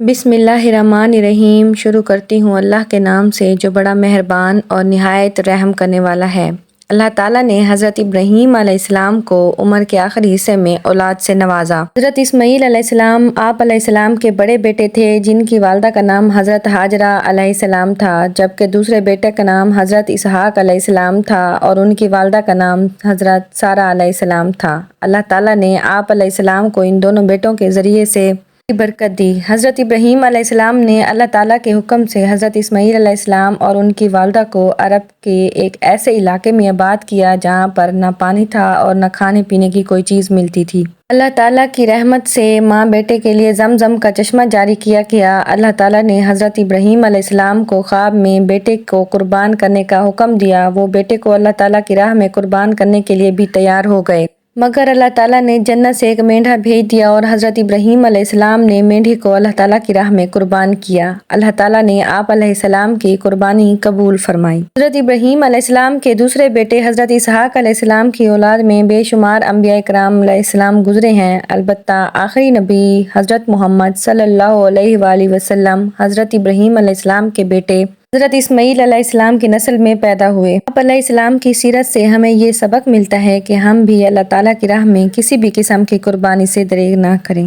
بسم اللہ الرحمن الرحیم۔ شروع کرتی ہوں اللہ کے نام سے جو بڑا مہربان اور نہایت رحم کرنے والا ہے۔ اللہ تعالیٰ نے حضرت ابراہیم علیہ السلام کو عمر کے آخری حصے میں اولاد سے نوازا۔ حضرت اسماعیل علیہ السلام آپ علیہ السلام کے بڑے بیٹے تھے جن کی والدہ کا نام حضرت ہاجرہ علیہ السلام تھا، جبکہ دوسرے بیٹے کا نام حضرت اسحاق علیہ السلام تھا اور ان کی والدہ کا نام حضرت سارہ علیہ السلام تھا۔ اللہ تعالیٰ نے آپ علیہ السلام کو ان دونوں بیٹوں کے ذریعے سے برکت دی۔ حضرت ابراہیم علیہ السلام نے اللہ تعالیٰ کے حکم سے حضرت اسماعیل علیہ السلام اور ان کی والدہ کو عرب کے ایک ایسے علاقے میں آباد کیا جہاں پر نہ پانی تھا اور نہ کھانے پینے کی کوئی چیز ملتی تھی۔ اللہ تعالیٰ کی رحمت سے ماں بیٹے کے لیے زمزم کا چشمہ جاری کیا۔ اللہ تعالیٰ نے حضرت ابراہیم علیہ السلام کو خواب میں بیٹے کو قربان کرنے کا حکم دیا۔ وہ بیٹے کو اللہ تعالیٰ کی راہ میں قربان کرنے کے لیے بھی تیار ہو گئے، مگر اللہ تعالیٰ نے جنت سے ایک مینڈھا بھیج دیا اور حضرت ابراہیم علیہ السلام نے مینڈھے کو اللہ تعالیٰ کی راہ میں قربان کیا۔ اللہ تعالیٰ نے آپ علیہ السلام کی قربانی قبول فرمائی۔ حضرت ابراہیم علیہ السلام کے دوسرے بیٹے حضرت اسحاق علیہ السلام کی اولاد میں بے شمار انبیاء کرام علیہ السلام گزرے ہیں، البتہ آخری نبی حضرت محمد صلی اللہ علیہ وآلہ وسلم حضرت ابراہیم علیہ السلام کے بیٹے حضرت اسماعیل علیہ السلام کی نسل میں پیدا ہوئے۔ آپ علیہ السلام کی سیرت سے ہمیں یہ سبق ملتا ہے کہ ہم بھی اللہ تعالیٰ کی راہ میں کسی بھی قسم کی قربانی سے دریغ نہ کریں۔